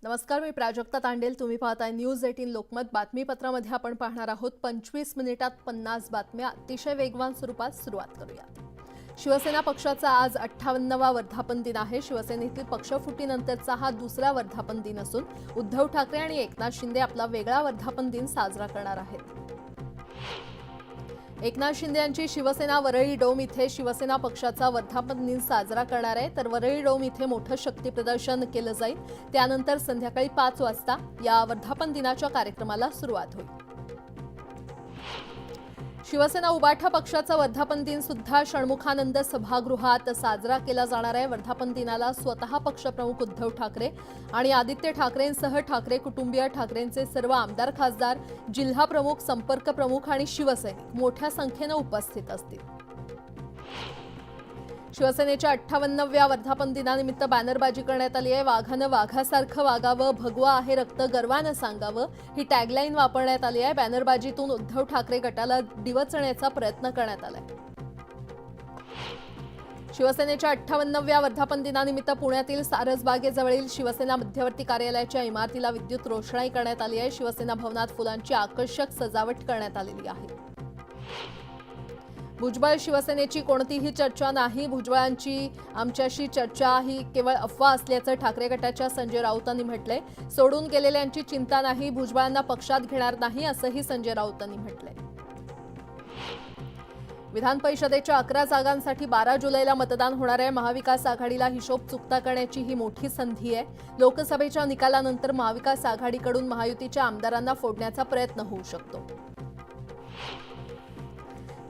नमस्कार, मी प्राजक्ता तांडेल. तुम्ही पाहताय न्यूज 18 लोकमत. बातमीपत्रामध्ये आपण पाहणार आहोत 25 मिनिटात 50 बातम्या. अतिशय वेगवान स्वरूपात सुरुवात करूयात. शिवसेना पक्षाचा आज 58वा वर्धापन दिन आहे. शिवसेनेतील पक्षफुटीनंतरचा हा दुसरा वर्धापन दिन असून उद्धव ठाकरे आणि एकनाथ शिंदे आपला वेगळा वर्धापन दिन साजरा करणार आहेत. एकनाथ शिंदे यांची शिवसेना वरळी डोम इथे शिवसेना पक्षाचा वर्धापन दिन साजरा करणार आहे. तर वरळी डोम इथे मोठं शक्ती प्रदर्शन केलं जाईल. त्यानंतर संध्याकाळी 5 वाजता या वर्धापन दिनाच्या कार्यक्रमाला सुरुवात होईल. शिवसेना उबाठा पक्षाचा वर्धापन दिन सुद्धा षण्मुखानंद सभागृहात साजरा केला जाणार आहे. वर्धापन दिनाला स्वतः पक्षप्रमुख उद्धव ठाकरे आणि आदित्य ठाकरेंसह ठाकरे कुटुंबीय, ठाकरेंचे सर्व आमदार, खासदार, जिल्हा प्रमुख, संपर्क प्रमुख आणि शिवसैनिक मोठ्या संख्येने उपस्थित असतील. शिवसेनेच्या 58व्या वर्धापन दिनानिमित्त बॅनरबाजी करण्यात आली आहे. वाघानं वाघासारखं वागावं, भगवा आहे रक्त गर्वानं सांगावं, ही टॅगलाईन वापरण्यात आली आहे. बॅनरबाजीतून उद्धव ठाकरे गटाला डिवचण्याचा प्रयत्न करण्यात आलाय. शिवसेनेच्या 58व्या वर्धापन दिनानिमित्त पुण्यातील सारसबागेजवळील शिवसेना मध्यवर्ती कार्यालयाच्या इमारतीला विद्युत रोषणाई करण्यात आली आहे. शिवसेना भवनात फुलांची आकर्षक सजावट करण्यात आलेली आहे. भुजबळ शिवसेनेची कोणतीही चर्चा नाही. भुजबळांची आमच्याशी चर्चा ही केवळ अफवा असल्याचं ठाकरे गटाच्या संजय राऊतांनी म्हटलंय. सोडून गेलेल्यांची चिंता नाही, भुजबळांना पक्षात घेणार नाही असंही संजय राऊतांनी म्हटलंय. विधान परिषदेच्या 11 जागांसाठी 12 जुलैला मतदान होणार आहे. महाविकास आघाडीला हिशोब चुकता करण्याची ही मोठी संधी आहे. लोकसभेच्या निकालानंतर महाविकास आघाडीकडून महायुतीच्या आमदारांना फोडण्याचा प्रयत्न होऊ शकतो.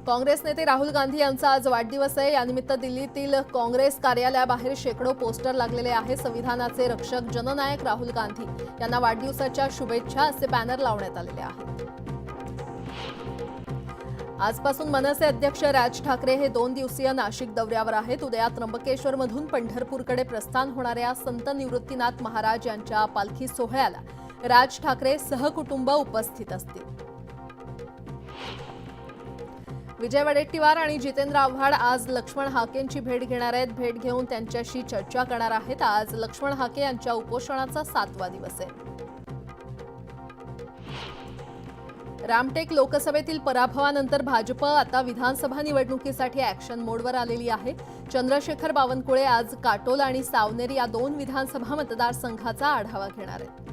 काँग्रेस नेते राहुल गांधी यांचा आज वाढदिवस आहे. यानिमित्त दिल्लीतील काँग्रेस कार्यालयाबाहेर शेकडो पोस्टर लागलेले आहे. संविधानाचे रक्षक जननायक राहुल गांधी यांना वाढदिवसाच्या शुभेच्छा असे बॅनर लावण्यात आलेले आहेत. आजपासून मनसे अध्यक्ष राज ठाकरे हे 2 दिवसीय नाशिक दौऱ्यावर आहेत. उद्या त्र्यंबकेश्वरमधून पंढरपूरकडे प्रस्थान होणाऱ्या संत निवृत्तीनाथ महाराज यांच्या पालखी सोहळ्याला राज ठाकरे सहकुटुंब उपस्थित असतील. विजय वडेट्टीवार आणि जितेंद्र आव्हाड आज लक्ष्मण हाकेंची भेट घेणार आहेत. भेट घेऊन त्यांच्याशी चर्चा करणार आहेत. आज लक्ष्मण हाके यांच्या उपोषणाचा 7वा दिवस आहे. रामटेक लोकसभेतील पराभवानंतर भाजप आता विधानसभा निवडणुकीसाठी ॲक्शन मोडवर आलेली आहे. चंद्रशेखर बावनकुळे आज काटोल आणि सावनेर या 2 विधानसभा मतदारसंघाचा आढावा घेणार आहेत.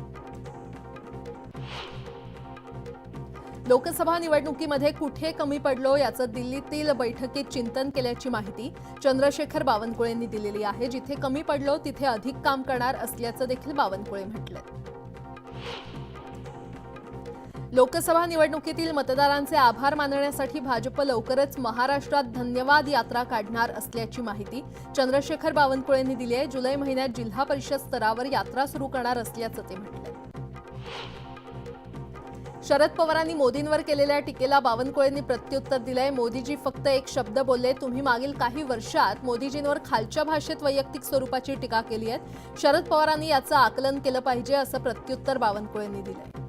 लोकसभा निवडणुकीमध्ये कुठे कमी पडलो याचं दिल्लीतील बैठकीत चिंतन केल्याची माहिती चंद्रशेखर बावनकुळेंनी दिलेली आहे. जिथे कमी पडलो तिथे अधिक काम करणार असल्याचं देखील बावनकुळे म्हटलंय. लोकसभा निवडणुकीतील मतदारांचे आभार मानण्यासाठी भाजप लवकरच महाराष्ट्रात धन्यवाद यात्रा काढणार असल्याची माहिती चंद्रशेखर बावनकुळेंनी दिली आहे. जुलै महिन्यात जिल्हा परिषद स्तरावर यात्रा सुरू करणार असल्याचं ते म्हटलंय. शरद पवारांनी मोदींवर केलेल्या टीकेला बावनकुळेंनी प्रत्युत्तर दिलंय. मोदीजी फक्त एक शब्द बोलले. तुम्ही मागील काही वर्षात मोदीजींवर खालच्या भाषेत वैयक्तिक स्वरूपाची टीका केली आहे. शरद पवारांनी याचं आकलन केलं पाहिजे असं प्रत्युत्तर बावनकुळेंनी दिलंय.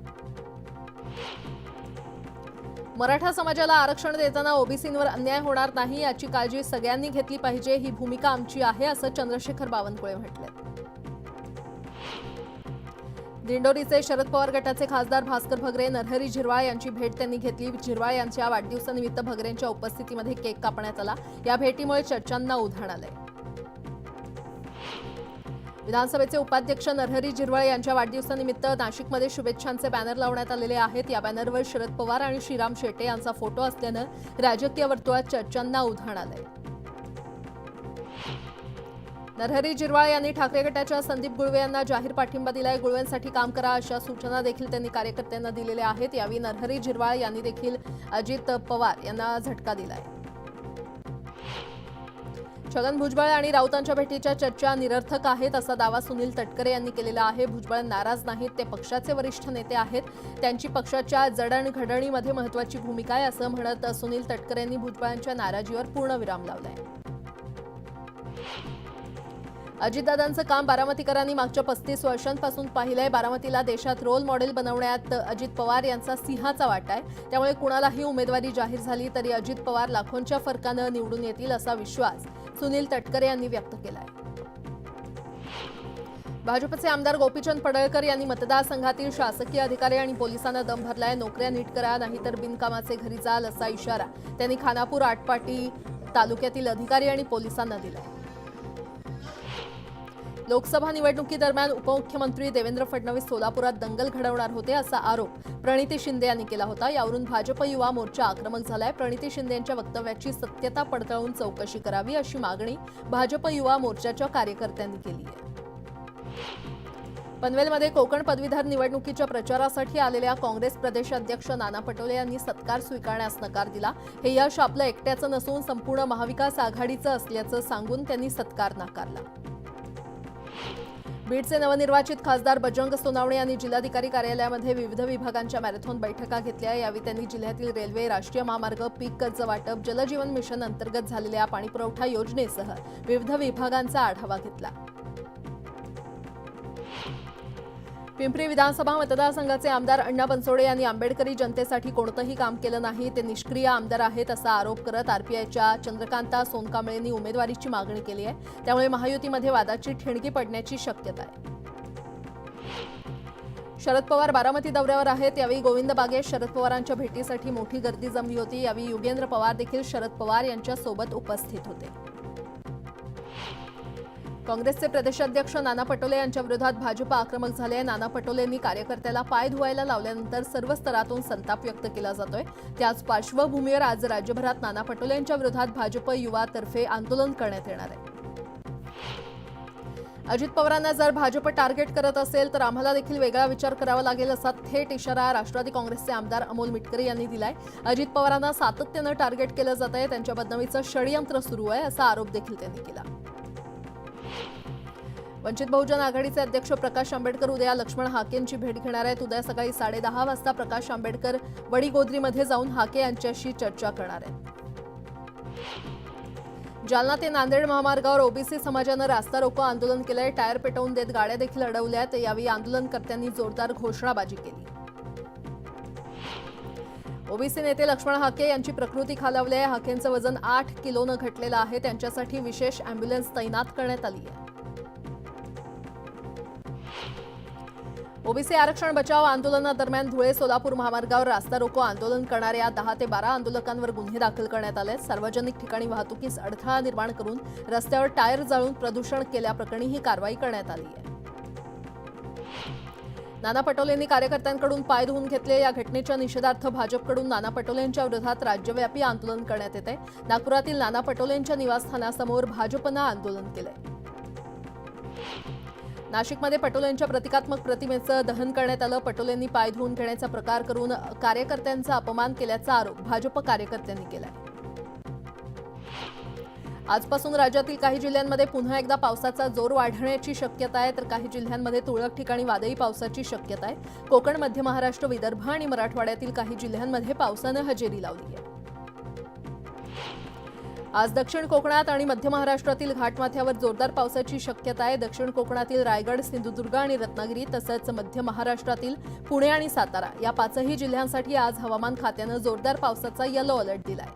मराठा समाजाला आरक्षण देताना ओबीसींवर अन्याय होणार नाही याची काळजी सगळ्यांनी घेतली पाहिजे. ही भूमिका आमची आहे असं चंद्रशेखर बावनकुळे म्हटलंय. दिंडोरीचे शरद पवार गटाचे खासदार भास्कर भगरे, नरहरी झिरवाळ यांची भेट त्यांनी घेतली. झिरवाळ यांच्या वाढदिवसानिमित्त भगरेंच्या उपस्थितीमध्ये केक कापण्यात आला. या भेटीमुळे चर्चांना उधाण आलंय. विधानसभेचे उपाध्यक्ष नरहरी झिरवाळ यांच्या वाढदिवसानिमित्त नाशिकमध्ये शुभेच्छांचे बॅनर लावण्यात आलेले आहेत. या बॅनरवर शरद पवार आणि श्रीराम शेटे यांचा फोटो असल्यानं राजकीय वर्तुळात चर्चांना उधाण आलंय. नरहरी झिरवाळ यांनी ठाकरे गटाच्या संदीप गुळवे यांना जाहीर पाठिंबा दिलाय. गुळवेंसाठी काम करा अशा सूचना देखील त्यांनी कार्यकर्त्यांना दिलेल्या आहेत. यावेळी नरहरी झिरवाळ यांनी देखील अजित पवार यांना झटका दिलाय. छगन भुजबळ आणि राऊतांच्या भेटीच्या चर्चा निरर्थक आहेत असा दावा सुनील तटकरे यांनी केलेला आहे. भुजबळ नाराज नाहीत, ते पक्षाचे वरिष्ठ नेते आहेत. त्यांची पक्षाच्या जडणघडणीमध्ये महत्त्वाची भूमिका आहे असं म्हणत सुनील तटकरे यांनी भुजबळांच्या नाराजीवर पूर्णविराम लावलाय. अजितदादांचं काम बारामतीकरांनी मागच्या 35 वर्षांपासून पाहिलंय. बारामतीला देशात रोल मॉडेल बनवण्यात अजित पवार यांचा सिंहाचा वाटा आहे. त्यामुळे कुणालाही उमेदवारी जाहीर झाली तरी अजित पवार लाखोंच्या फरकानं निवडून येतील असा विश्वास सुनील तटकरे यांनी व्यक्त केलाय. भाजपचे आमदार गोपीचंद पडळकर यांनी मतदारसंघातील शासकीय अधिकारी आणि पोलिसांना दम भरलाय. नोकऱ्या नीट करा नाहीतर बिनकामाचे घरी जाल असा इशारा त्यांनी खानापूर आटपाडी तालुक्यातील अधिकारी आणि पोलिसांना दिलाय. लोकसभा निवडणुकीदरम्यान उपमुख्यमंत्री देवेंद्र फडणवीस सोलापुरात दंगल घडवणार होते असा आरोप प्रणिती शिंदे यांनी केला होता. यावरून भाजप युवा मोर्चा आक्रमक झालाय. प्रणिती शिंदे यांच्या वक्तव्याची सत्यता पडताळून चौकशी करावी अशी मागणी भाजप युवा मोर्चाच्या कार्यकर्त्यांनी केली आहे. पनवेलमध्ये कोकण पदवीधर निवडणुकीच्या प्रचारासाठी आलेल्या काँग्रेस प्रदेश अध्यक्ष नाना पटोले यांनी सत्कार स्वीकारण्यास नकार दिला. हे यश आपलं एकट्याचं नसून संपूर्ण महाविकास आघाडीचं असल्याचं सांगून त्यांनी सत्कार नाकारला. बीडचे नवनिर्वाचित खासदार बजरंग सोनावणे यांनी जिल्हाधिकारी कार्यालयामध्ये विविध विभागांच्या मॅरेथॉन बैठका घेतल्या. यावेळी त्यांनी जिल्ह्यातील रेल्वे, राष्ट्रीय महामार्ग, पीक कर्ज वाटप, जलजीवन मिशन अंतर्गत झालेल्या पाणीपुरवठा योजनेसह विविध विभागांचा आढावा घेतला. पिंपरी विधानसभा मतदारसंघाचे आमदार अण्णा बनसोडे यांनी आंबेडकरी जनतेसाठी कोणतंही काम केलं नाही, ते निष्क्रिय आमदार आहेत असा आरोप करत आरपीआयच्या चंद्रकांता सोनकांबळेंनी उमेदवारीची मागणी केली आहे. त्यामुळे महायुतीमध्ये वादाची ठिणगी पडण्याची शक्यता आहे. शरद पवार बारामती दौऱ्यावर आहेत. यावेळी गोविंद बागेत शरद पवारांच्या भेटीसाठी मोठी गर्दी जमली होती. यावेळी युगेंद्र पवार देखील शरद पवार यांच्या सोबत उपस्थित होते. काँग्रेसचे प्रदेशाध्यक्ष नाना पटोले यांच्या विरोधात भाजप आक्रमक झाले. नाना पटोलेंनी कार्यकर्त्याला पाय धुवायला लावल्यानंतर सर्व स्तरातून संताप व्यक्त केला जातोय. त्याच पार्श्वभूमीवर आज राज्यभरात नाना पटोले यांच्या विरोधात भाजप युवातर्फे आंदोलन करण्यात येणार आहे. अजित पवारांना जर भाजप टार्गेट करत असेल तर आम्हाला देखील वेगळा विचार करावा लागेल असा थेट इशारा राष्ट्रवादी काँग्रेसचे आमदार अमोल मिटकरी यांनी दिलाय. अजित पवारांना सातत्यानं टार्गेट केलं जात आहे, त्यांच्या बदनामीचं षडयंत्र सुरू आहे असा आरोप देखील त्यांनी केला. वंचित बहुजन आघाडीचे अध्यक्ष प्रकाश आंबेडकर उद्या लक्ष्मण हाकेंची भेट घेणार आहेत. उद्या सकाळी 10:30 वाजता प्रकाश आंबेडकर वडीगोद्रीमध्ये जाऊन हाके यांच्याशी चर्चा करणार आहेत. जालना ते नांदेड महामार्गावर ओबीसी समाजानं रास्ता रोको आंदोलन केलंय. टायर पेटवून देत गाड्या देखील अडवल्यात. यावेळी आंदोलनकर्त्यांनी जोरदार घोषणाबाजी केली. ओबीसी नेते लक्ष्मण हाके यांची प्रकृती खालावली आहे. हाकेंचं वजन 8 किलोनं घटलेलं आहे. त्यांच्यासाठी विशेष अँब्युलन्स तैनात करण्यात आली आहे. ओबीसी आरक्षण बचाव आंदोलनादरम्यान धुळे सोलापूर महामार्गावर रास्ता रोको आंदोलन करणाऱ्या 10 ते 12 आंदोलकांवर गुन्हे दाखल करण्यात आले. सार्वजनिक ठिकाणी वाहतुकीस अडथळा निर्माण करून रस्त्यावर टायर जाळून प्रदूषण केल्याप्रकरणी ही कारवाई करण्यात आली आहे. नाना पटोलेंनी कार्यकर्त्यांकडून पाय धुवून घेतले. या घटनेच्या निषेधार्थ भाजपकडून नाना पटोलेंच्या विरोधात राज्यव्यापी आंदोलन करण्यात येते. नागपुरातील नाना पटोलेंच्या निवासस्थानासमोर भाजपनं आंदोलन केलंय. नाशिकमध्ये पटोलेंच्या प्रतिकात्मक प्रतिमेचं दहन करण्यात आलं. पटोलेंनी पाय धुवून घेण्याचा प्रकार करून कार्यकर्त्यांचा अपमान केल्याचा आरोप भाजप कार्यकर्त्यांनी केलाय. आजपासून राज्यातील काही जिल्ह्यांमध्ये पुन्हा एकदा पावसाचा जोर वाढण्याची शक्यता आहे, तर काही जिल्ह्यांमध्ये तुरळक ठिकाणी वादळी पावसाची शक्यता आहे. कोकण, मध्य महाराष्ट्र, विदर्भ आणि मराठवाड्यातील काही जिल्ह्यांमध्ये पावसानं हजेरी लावली आहे. आज दक्षिण कोकणात आणि मध्य महाराष्ट्रातील घाटमाथ्यावर जोरदार पावसाची शक्यता आहे. दक्षिण कोकणातील रायगड, सिंधुदुर्ग आणि रत्नागिरी तसंच मध्य महाराष्ट्रातील पुणे आणि सातारा या 5ही जिल्ह्यांसाठी आज हवामान खात्यानं जोरदार पावसाचा येलो अलर्ट दिलाय.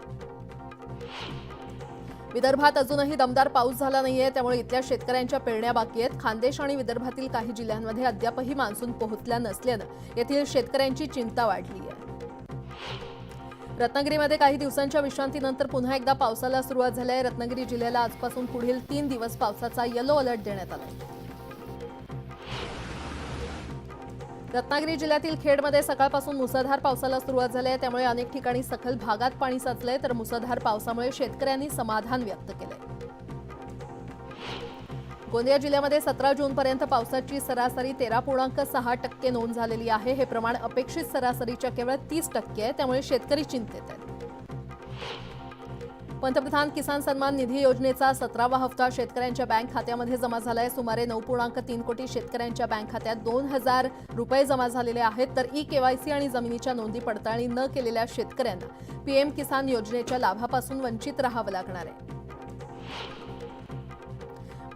विदर्भात अजूनही दमदार पाऊस झाला नाहीये, त्यामुळे इथल्या शेतकऱ्यांच्या पेरण्या बाकी आहेत. खानदेश आणि विदर्भातील काही जिल्ह्यांमध्ये अद्यापही मान्सून पोहोचला नसल्यानं येथील शेतकऱ्यांची चिंता वाढली आहे. रत्नागिरीमध्ये काही दिवसांच्या विश्रांतीनंतर पुन्हा एकदा पावसाला सुरुवात झाली आहे. रत्नागिरी जिल्ह्याला आजपासून पुढील 3 दिवस पावसाचा येलो अलर्ट देण्यात आला आहे. रत्नागिरी जिल्ह्यातील खेडमध्ये सकाळपासून मुसळधार पावसाला सुरुवात झाली आहे. त्यामुळे अनेक ठिकाणी सखल भागात पाणी साचलंय, तर मुसळधार पावसामुळे शेतकऱ्यांनी समाधान व्यक्त केलंय. गोंदिया जिल्ह्यामध्ये 17 जूनपर्यंत पावसाची सरासरी 13.6% नोंद झालेली आहे. हे प्रमाण अपेक्षित सरासरीच्या केवळ 30% आहे. त्यामुळे शेतकरी चिंतेत आहेत. पंतप्रधान किसान सन्मान निधी योजनेचा 17वा हप्ता शेतकऱ्यांच्या बँक खात्यामध्ये जमा झालाय. सुमारे 9.3 कोटी शेतकऱ्यांच्या बँक खात्यात 2,000 रुपये जमा झालेले आहेत. तर ई-केवायसी आणि जमिनीच्या नोंदी पडताळणी न केलेल्या शेतकऱ्यांना पीएम किसान योजनेच्या लाभापासून वंचित राहावं लागणार आहे.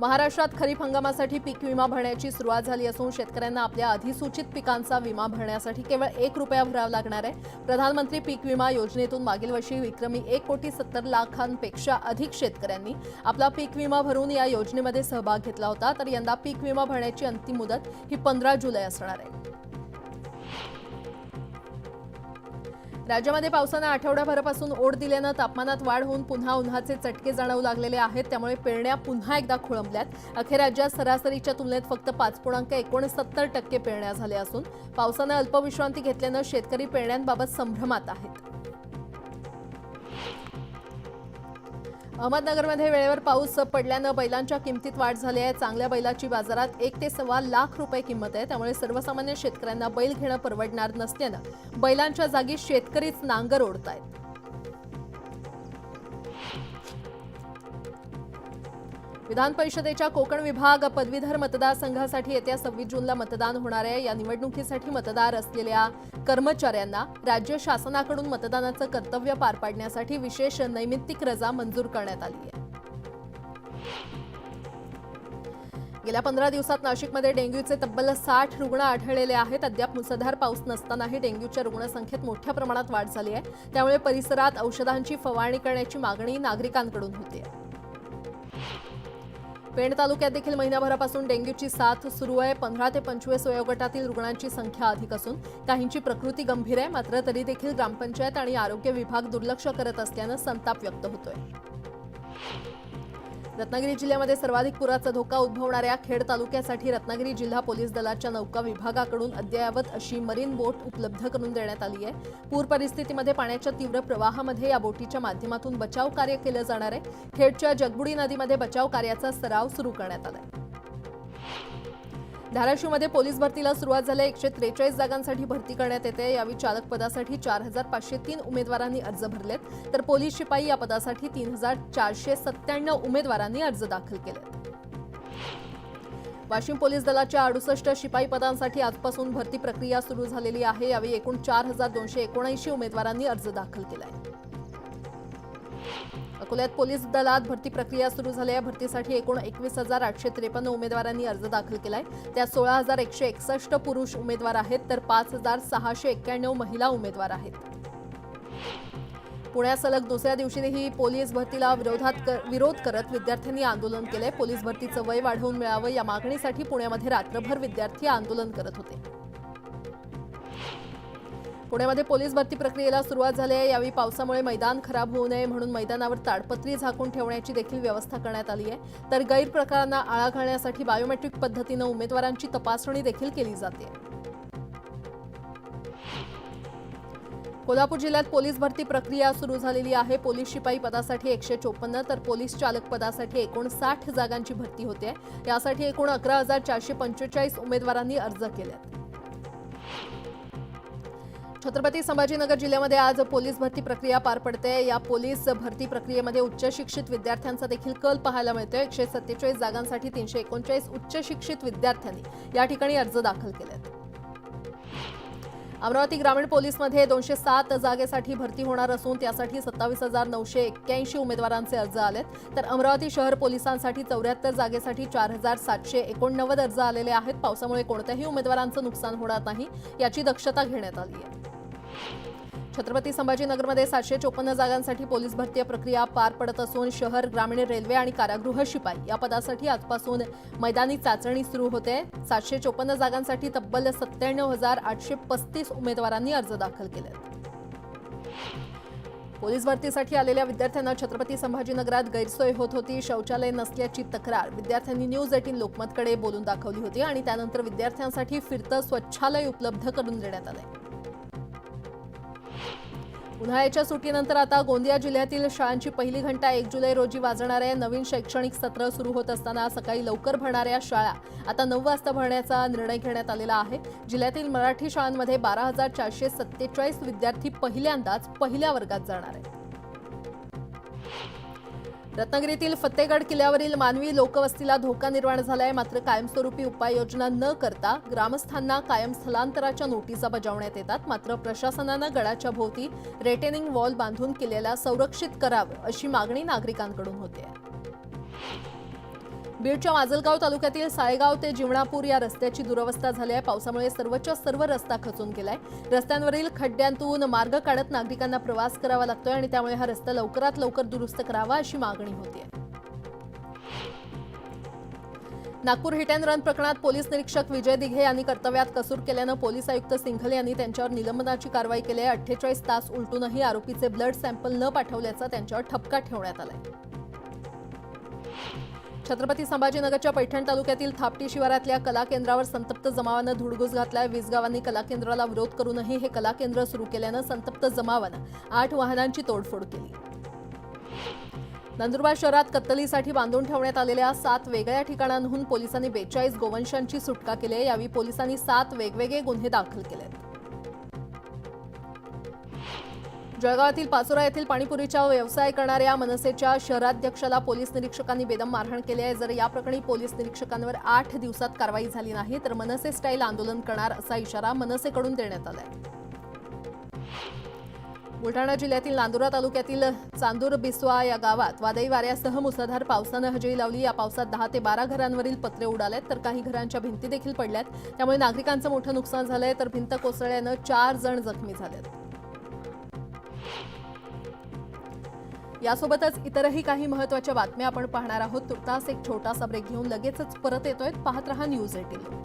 महाराष्ट्रात खरीप हंगामासाठी पीक विमा भरण्याची सुरुवात झाली असून शेतकऱ्यांना आपल्या अधिसूचित पिकांचा विमा भरण्यासाठी केवळ ₹1 भरावा लागणार आहे. प्रधानमंत्री पीक विमा योजनेतून मागील वर्षी विक्रमी 1,70,00,000पेक्षा अधिक शेतकऱ्यांनी आपला पीक विमा भरून या योजनेमध्ये सहभाग घेतला होता. तर यंदा पीक विमा भरण्याची अंतिम मुदत ही 15 जुलै असणार आहे. राज्यामध्ये पावसानं आठवड्याभरापासून ओढ दिल्यानं तापमानात वाढ होऊन पुन्हा उन्हाचे चटके जाणवू लागलेले आहेत. त्यामुळे पेरण्या पुन्हा एकदा खोळंबल्यात. अखेर राज्यात सरासरीच्या तुलनेत फक्त 5.69% पेरण्या झाल्या असून पावसानं अल्पविश्रांती घेतल्यानं शेतकरी पेरण्यांबाबत संभ्रमात आहेत. अहमदनगरमध्ये वेळेवर पाऊस पडल्यानं बैलांच्या किमतीत वाढ झाली आहे. चांगल्या बैलाची बाजारात ₹1 ते ₹1.25 लाख किंमत आहे. त्यामुळे सर्वसामान्य शेतकऱ्यांना बैल घेणं परवडणार नसल्यानं बैलांच्या जागी शेतकरीच नांगर ओढतायत. विधान परिषदेच्या कोकण विभाग पदवीधर मतदारसंघासाठी येत्या 26 जूनला मतदान होणार आहे. या निवडणुकीसाठी मतदार असलेल्या कर्मचाऱ्यांना राज्य शासनाकडून मतदानाचं कर्तव्य पार पाडण्यासाठी विशेष नैमित्तिक रजा मंजूर करण्यात आली आहे. गेल्या 15 दिवसात नाशिकमध्ये डेंग्यूचे तब्बल 60 रुग्ण आढळलेले आहेत. अद्याप मुसळधार पाऊस नसतानाही डेंग्यूच्या रुग्णसंख्येत मोठ्या प्रमाणात वाढ झाली आहे. त्यामुळे परिसरात औषधांची फवारणी करण्याची मागणी नागरिकांकडून होती आहे. पेण तालुक्यात देखील महिनाभरापासून डेंग्यूची साथ सुरू आहे. 15 ते 25 वयोगटातील रुग्णांची संख्या अधिक असून काहींची प्रकृती गंभीर आहे. मात्र तरी देखील ग्रामपंचायत आणि आरोग्य विभाग दुर्लक्ष करत असल्यानं संताप व्यक्त होतोय. रत्नागिरी जिल्ह्यामध्ये सर्वाधिक पुराचा धोका उद्भवणाऱ्या खेड तालुक्यासाठी रत्नागिरी जिल्हा पोलीस दलाच्या नौका विभागाकडून अद्ययावत अशी मरीन बोट उपलब्ध करून देण्यात आली आहे. पूर परिस्थितीमध्ये पाण्याच्या तीव्र प्रवाहामध्ये या बोटीच्या माध्यमातून बचाव कार्य केलं जाणार आहे. खेडच्या जगबुडी नदीमध्ये बचाव कार्याचा सराव सुरू करण्यात आला आहे. धाराशिवमध्ये पोलीस भरतीला सुरुवात झाली. 143 जागांसाठी भरती करण्यात येते. यावेळी चालक पदासाठी 4,503 उमेदवारांनी अर्ज भरलेत. तर पोलीस शिपाई या पदासाठी 3,497 उमेदवारांनी अर्ज दाखल केलेत. वाशिम पोलीस दलाच्या 68 शिपाई पदांसाठी आजपासून भरती प्रक्रिया सुरू झालेली आहे. यावेळी एकूण 4,279 उमेदवारांनी अर्ज दाखल केला आहे. अकोल्यात पोलीस दलात भरती प्रक्रिया सुरू झाली आहे. भरतीसाठी एकूण 21,853 उमेदवारांनी अर्ज दाखल केलाय. त्यात 16,161 पुरुष उमेदवार आहेत तर 5,691 महिला उमेदवार आहेत. पुण्यात सलग दुसऱ्या दिवशीही पोलीस भरतीला विरोध करत विद्यार्थ्यांनी आंदोलन केलंय. पोलीस भरतीचं वय वाढवून मिळावं या मागणीसाठी पुण्यामध्ये रात्रभर विद्यार्थी आंदोलन करत होते. पुण्यामध्ये पोलीस भरती प्रक्रियेला सुरुवात झाली आहे. यावेळी पावसामुळे मैदान खराब होऊ नये म्हणून मैदानावर ताडपत्री झाकून ठेवण्याची देखील व्यवस्था करण्यात आली आहे. तर गैरप्रकारांना आळा घालण्यासाठी बायोमेट्रिक पद्धतीनं उमेदवारांची तपासणी देखील केली जाते. कोल्हापूर जिल्ह्यात पोलीस भरती प्रक्रिया सुरू झालेली आहे. पोलीस शिपाई पदासाठी 154 तर पोलीस चालक पदासाठी एकूण 60 जागांची भरती होते. यासाठी एकूण 11,445 उमेदवारांनी अर्ज केले. छत्रपती संभाजीनगर जिल्ह्यामध्ये आज पोलीस भरती प्रक्रिया पार पडते. या पोलीस भरती प्रक्रियेमध्ये उच्च शिक्षित विद्यार्थ्यांचा देखील कल पाहायला मिळतोय. 147 जागांसाठी 339 उच्च शिक्षित विद्यार्थ्यांनी या ठिकाणी अर्ज दाखल केलेत. अमरावती ग्रामीण पोलीसमध्ये 207 जागेसाठी भरती होणार असून त्यासाठी 27,981 उमेदवारांचे अर्ज आलेत. तर अमरावती शहर पोलिसांसाठी 74 जागेसाठी 4,789 अर्ज आलेले आहेत. पावसामुळे कोणत्याही उमेदवारांचं नुकसान होणार नाही याची दक्षता घेण्यात आली आहे. छत्रपती संभाजीनगरमध्ये 754 जागांसाठी पोलीस भरती प्रक्रिया पार पडत असून शहर ग्रामीण रेल्वे आणि कारागृह शिपाई या पदासाठी आजपासून मैदानी चाचणी सुरू होते. 754 जागांसाठी तब्बल 97,835 उमेदवारांनी अर्ज दाखल केले. पोलीस भरतीसाठी आलेल्या विद्यार्थ्यांना छत्रपती संभाजीनगरात गैरसोय होत होती. शौचालय नसल्याची तक्रार विद्यार्थ्यांनी न्यूज 18 लोकमतकडे बोलून दाखवली होती आणि त्यानंतर विद्यार्थ्यांसाठी फिरतं स्वच्छालय उपलब्ध करून देण्यात आले. उन्हाळ्याच्या सुट्टीनंतर आता गोंदिया जिल्ह्यातील शाळांची पहिली घंटा 1 जुलै रोजी वाजणार आहे. नवीन शैक्षणिक सत्र सुरू होत असताना सकाळी लवकर भरणाऱ्या शाळा आता 9 वाजता भरण्याचा निर्णय घेण्यात आलेला आहे. जिल्ह्यातील मराठी शाळांमध्ये 12,447 विद्यार्थी पहिल्यांदाच पहिल्या वर्गात जाणार आहेत. रत्नागिरीतील फत्तेगड किल्ल्यावरील मानवी लोकवस्तीला धोका निर्माण झालाय. मात्र कायमस्वरूपी उपाययोजना न करता ग्रामस्थांना कायम स्थलांतराच्या नोटिसा बजावण्यात येतात. मात्र प्रशासनानं गडाच्या भोवती रिटेनिंग वॉल बांधून किल्ल्याला संरक्षित करावं अशी मागणी नागरिकांकडून होते. बीडच्या माजलगाव तालुक्यातील साळेगाव ते जिवणापूर या रस्त्याची दुरवस्था झाली आहे. पावसामुळे सर्वच्या सर्व रस्ता खचून गेलाय. रस्त्यांवरील खड्ड्यांतून मार्ग काढत नागरिकांना प्रवास करावा लागतोय आणि त्यामुळे हा रस्ता लवकरात लवकर दुरुस्त करावा अशी मागणी होतीये. नागपूर हिट अँड रन प्रकरणात पोलीस निरीक्षक विजय दिघे यांनी कर्तव्यात कसूर केल्यानं पोलीस आयुक्त सिंघल यांनी त्यांच्यावर निलंबनाची कारवाई केली आहे. 48 तास उलटूनही आरोपीचे ब्लड सॅम्पल न पाठवल्याचा त्यांच्यावर ठपका ठेवण्यात आलाय. छत्रपती संभाजीनगरच्या पैठण तालुक्यातील थापटी शिवारातल्या कला केंद्रावर संतप्त जमावानं धुडगूस घातलाय. 20 गावांनी कला केंद्राला विरोध करूनही हे कला केंद्र सुरू केल्यानं संतप्त जमावानं 8 वाहनांची तोडफोड केली. नंदुरबार शहरात कत्तलीसाठी बांधून ठेवण्यात आलेल्या 7 वेगळ्या ठिकाणांहून पोलिसांनी 42 गोवंशांची सुटका केली आहे. यावेळी पोलिसांनी 7 वेगवेगळे गुन्हे दाखल केलेत. जळगावातील पाचोरा येथील पाणीपुरीचा व्यवसाय करणाऱ्या मनसेच्या शहराध्यक्षाला पोलीस निरीक्षकांनी बेदम मारहाण केली आहे. जर या प्रकरणी पोलीस निरीक्षकांवर 8 दिवसात कारवाई झाली नाही तर मनसे स्टाईल आंदोलन करणार असा इशारा मनसेकडून देण्यात आलाय. बुलढाणा जिल्ह्यातील नांदुरा तालुक्यातील चांदूर बिस्वा या गावात वादळी वाऱ्यासह मुसळधार पावसानं हजेरी लावली. या पावसात 10 ते 12 घरांवरील पत्रे उडालेत तर काही घरांच्या भिंती देखील पडल्यात. त्यामुळे नागरिकांचं मोठं नुकसान झालंय तर भिंत कोसळल्यानं 4 जण जखमी झालेत. यासोबतच इतरही काही महत्त्वाच्या बातम्या आपण पाहणार आहोत. तुर्तास एक छोटासा ब्रेक घेऊन लगेचच परत येतोय. पाहत रहा न्यूज 18.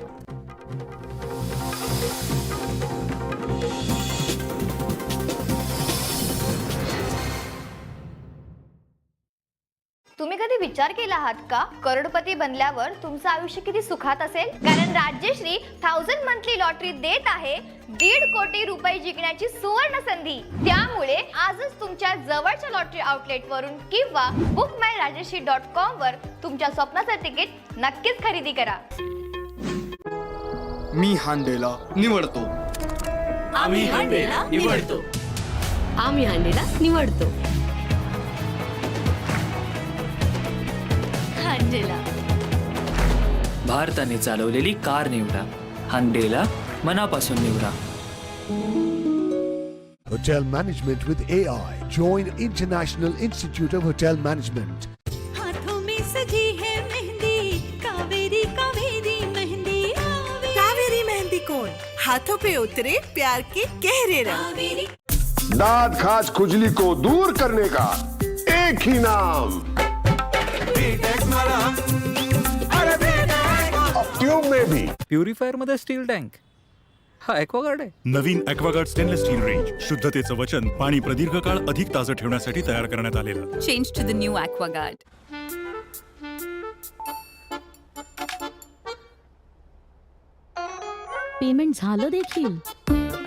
तुम्ही कधी विचार केला आहात का करोडपती बनल्यावर तुमचं आयुष्य किती सुखात असेल? कारण राज्यश्री 1000 मंथली लॉटरी देत आहे 1.5 कोटी रुपये जिंकण्याची सुवर्ण संधी. त्यामुळे आजच तुमच्या जवळच्या लॉटरी आउटलेट वरून किंवा bookmyrajyashree.com वर तुमच्या स्वप्नाचं तिकीट नक्कीच खरेदी करा. मी हांडेला निवडतो. आम्ही हांडेला निवडतो. आम्ही हांडेला निवडतो. हांडेला. भारताने चालवलेली कार निवडा. हांडेला मनापासून निवडा. Hotel Management with AI. Join International Institute of Hotel Management. हाथों में सजी है मेहंदी कावेरी कावेरी मेहंदी. कावेरी मेहंदी कौन हाथों पे उतरे प्यार के गहरे रंग. दांत खाज खुजली को दूर करने का एक ही नाम ट्यूब में भी प्युरिफायर मध्ये स्टील टँक. हा ॲक्वागार्ड आहे. नवीन ॲक्वागार्ड स्टेनलेस स्टील रेंज शुद्धतेचं वचन. पाणी प्रदीर्घ काळ अधिक ताजं ठेवण्यासाठी तयार करण्यात आलेलं. Change to the new Aquaguard. Payment झालं देखील.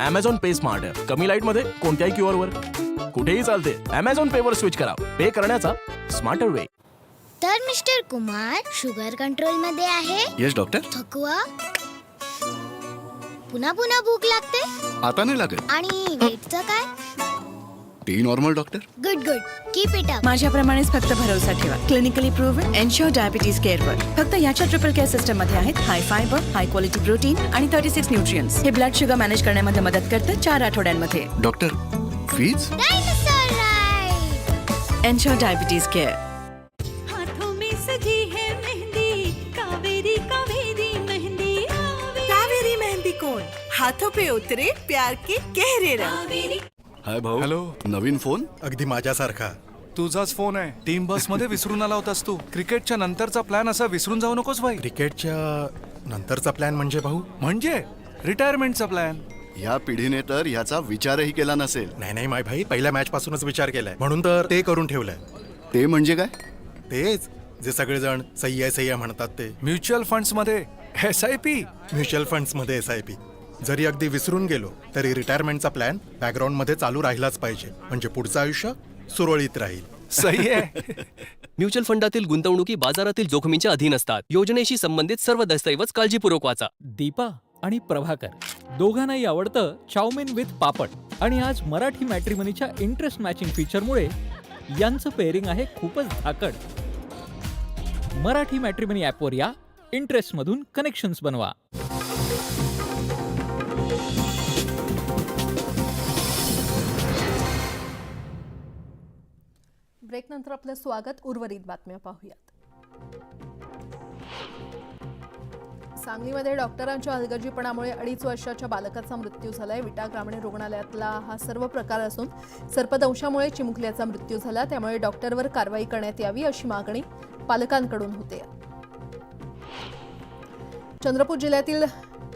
Amazon पे स्मार्ट आहे. कमी लाईट मध्ये कोणत्याही क्यूआर वर कुठेही चालते. Amazon पे वर स्विच करा. पे करण्याचा स्मार्टर वे. तर मिस्टर कुमार शुगर कंट्रोल मध्ये आहे. Yes doctor. थकवा पुन्हा पुन्हा भूक लागते. आता नाही लागत. आणि वेटचं काय? टी normal doctor. Good good keep it up. माझ्याप्रमाणेच फक्त भरोसा ठेवा. Clinically proven Ensure diabetes care वर. फक्त याच्या ट्रिपल केअर सिस्टम मध्ये आहेत high fibre, high quality protein आणि 36 न्यूट्रिएंट्स. हे ब्लड शुगर मॅनेज करण्यामध्ये मदत करतं 4 आठवड्यांमध्ये. Doctor fees. Dinosaur ride. Ensure diabetes care. हाथों में सजी है मेहंदी कावेरी कावेरी मेहंदी. कावेरी मेहंदी कौन हाथों पे उतरे प्यार के गहरे रंग. हाय भाऊ. हॅलो. नवीन फोन. अगदी माझ्यासारखा. तुझाच फोन आहे. टीम बस मध्ये विसरून आला होतास तू. क्रिकेटच्या नंतरचा प्लॅन असा विसरून जाऊ नकोस भाई. क्रिकेटच्या नंतरचा प्लॅन म्हणजे भाऊ? म्हणजे रिटायरमेंटचा प्लॅन. या पिढीने तर याचा विचारही केला नसेल. नाही माय भाई, पहिल्या मॅच पासूनच विचार केलाय म्हणून तर ते करून ठेवलंय. ते म्हणजे काय? तेच जे सगळेजण सह्या म्हणतात ते. म्युच्युअल फंड्स मध्ये SIP. म्युच्युअल फंड्स मध्ये SIP. जरी अगदी विसरून गेलो तरी रिटायरमेंटचा प्लॅन बॅकग्राऊंड मध्ये चालू राहिलाच पाहिजे. म्हणजे पुढचं आयुष्य सुरळीत राहील. सही आहे. म्युच्युअल फंडातील गुंतवणुकी बाजारातील जोखमींच्या अधीन असतात. योजनेशी संबंधित सर्व दस्तऐवज काळजीपूर्वक वाचा. दीपा आणि प्रभाकर दोघांनाही आवडतं चाउमिन विथ पापड. आणि आज मराठी मॅट्रिमनीच्या इंटरेस्ट मॅचिंग फीचरमुळे यांचं पेअरिंग आहे खूपच धाकड. मराठी मॅट्रिमनी ॲपवर या. इंटरेस्ट मधून कनेक्शन्स बनवा. ब्रेकनंतर आपलं स्वागत. उर्वरित बातम्या पाहूयात. सांगलीमध्ये डॉक्टरांच्या हलगर्जीपणामुळे 2.5 वर्षाच्या बालकाचा मृत्यू झालाय. विटा ग्रामीण रुग्णालयातला हा सर्व प्रकार असून सर्पदंशामुळे चिमुकल्याचा मृत्यू झाला. त्यामुळे डॉक्टरवर कारवाई करण्यात यावी अशी मागणी पालकांकडून होते. चंद्रपूर जिल्ह्यातील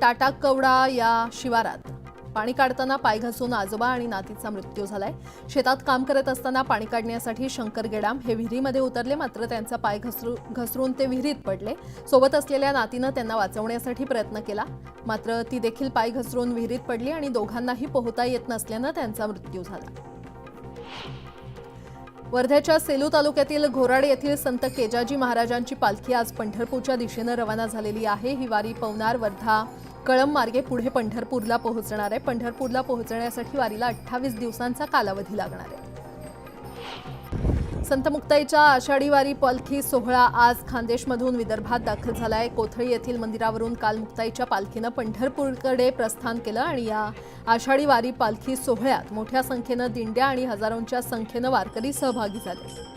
टाटाकवडा या शिवारात पाणी काढताना पाय घसरून आजोबा आणि नातीचा मृत्यू झालाय. शेतात काम करत असताना पाणी काढण्यासाठी शंकर गेडाम हे विहिरीमध्ये उतरले, मात्र त्यांचा पाय घसरून ते विहिरीत पडले. सोबत असलेल्या नातीनं त्यांना वाचवण्यासाठी प्रयत्न केला, मात्र ती देखील पाय घसरून विहिरीत पडली आणि दोघांनाही पोहता येत नसल्यानं त्यांचा मृत्यू झाला. वर्ध्याच्या सेलू तालुक्यातील घोराड येथील संत केजाजी महाराजांची पालखी आज पंढरपूरच्या दिशेनं रवाना झालेली आहे. ही वारी पवनार वर्धा कळंब मार्गे पुढे पंढरपूरला पोहोचणार आहे. पंढरपूरला पोहोचण्यासाठी वारीला 28 दिवसांचा कालावधी लागणार आहे. संत मुक्ताईच्या आषाढी वारी पालखी सोहळा आज खानदेशमधून विदर्भात दाखल झालाय. कोथळी येथील मंदिरावरून काल मुक्ताईच्या पालखीनं पंढरपूरकडे प्रस्थान केलं आणि या आषाढी वारी पालखी सोहळ्यात मोठ्या संख्येनं दिंड्या आणि हजारोंच्या संख्येनं वारकरी सहभागी झाले.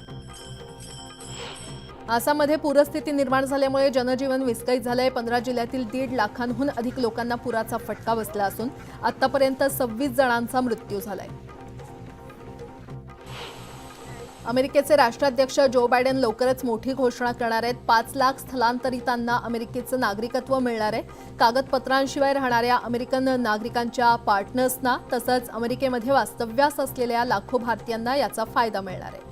आसाममध्ये पूरस्थिती निर्माण झाल्यामुळे जनजीवन विस्कळीत झालंय. 15 जिल्ह्यातील 1.5 लाखांहून अधिक लोकांना पुराचा फटका बसला असून आतापर्यंत 26 जणांचा मृत्यू झालाय. अमेरिकेचे राष्ट्राध्यक्ष जो बायडेन लवकरच मोठी घोषणा करणार आहेत. 5 लाख स्थलांतरितांना अमेरिकेचं नागरिकत्व मिळणार आहे. कागदपत्रांशिवाय राहणाऱ्या अमेरिकन नागरिकांच्या पार्टनर्सना तसंच अमेरिकेमध्ये वास्तव्यास असलेल्या लाखो भारतीयांना याचा फायदा मिळणार आहे.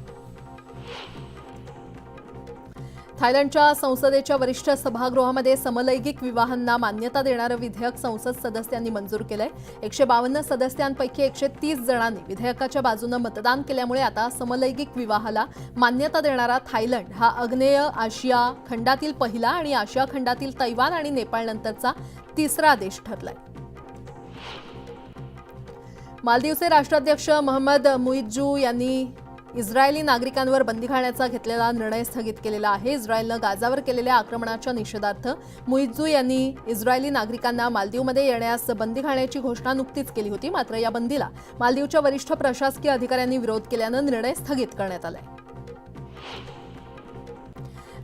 थायलंडच्या संसदेच्या वरिष्ठ सभागृहामध्ये समलैंगिक विवाहांना मान्यता देणारं विधेयक संसद सदस्यांनी मंजूर केलंय. 152 सदस्यांपैकी 130 जणांनी विधेयकाच्या बाजूनं मतदान केल्यामुळे आता समलैंगिक विवाहाला मान्यता देणारा थायलंड हा आग्नेय आशिया खंडातील पहिला आणि आशिया खंडातील तैवान आणि नेपाळनंतरचा 3रा देश ठरलाय. मालदीवचे राष्ट्राध्यक्ष मोहम्मद मुइज्जू यांनी इस्रायली नागरिकांवर बंदी घालण्याचा घेतलेला निर्णय स्थगित केलेला आहे. इस्रायलनं गाझावर केलेल्या आक्रमणाच्या निषेधार्थ मुइज्जू यांनी इस्रायली नागरिकांना मालदीवमध्ये येण्यास बंदी घालण्याची घोषणा नुकतीच केली होती, मात्र या बंदीला मालदीवच्या वरिष्ठ प्रशासकीय अधिकाऱ्यांनी विरोध केल्यानं निर्णय स्थगित करण्यात आलाय.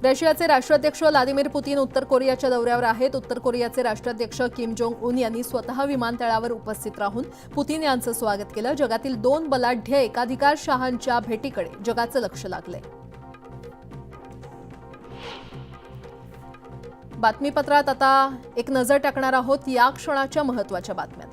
रशियाचे राष्ट्राध्यक्ष व्लादिमीर पुतीन उत्तर कोरियाच्या दौऱ्यावर आहेत. उत्तर कोरियाचे राष्ट्राध्यक्ष किम जोंग उन यांनी स्वतः विमानतळावर उपस्थित राहून पुतीन यांचं स्वागत केलं. जगातील 2 बलाढ्य एकाधिकारशाहांच्या भेटीकडे जगाचं लक्ष लागलंय. बातमीपत्रात आता एक नजर टाकणार आहोत या क्षणाच्या महत्त्वाच्या बातम्यांवर.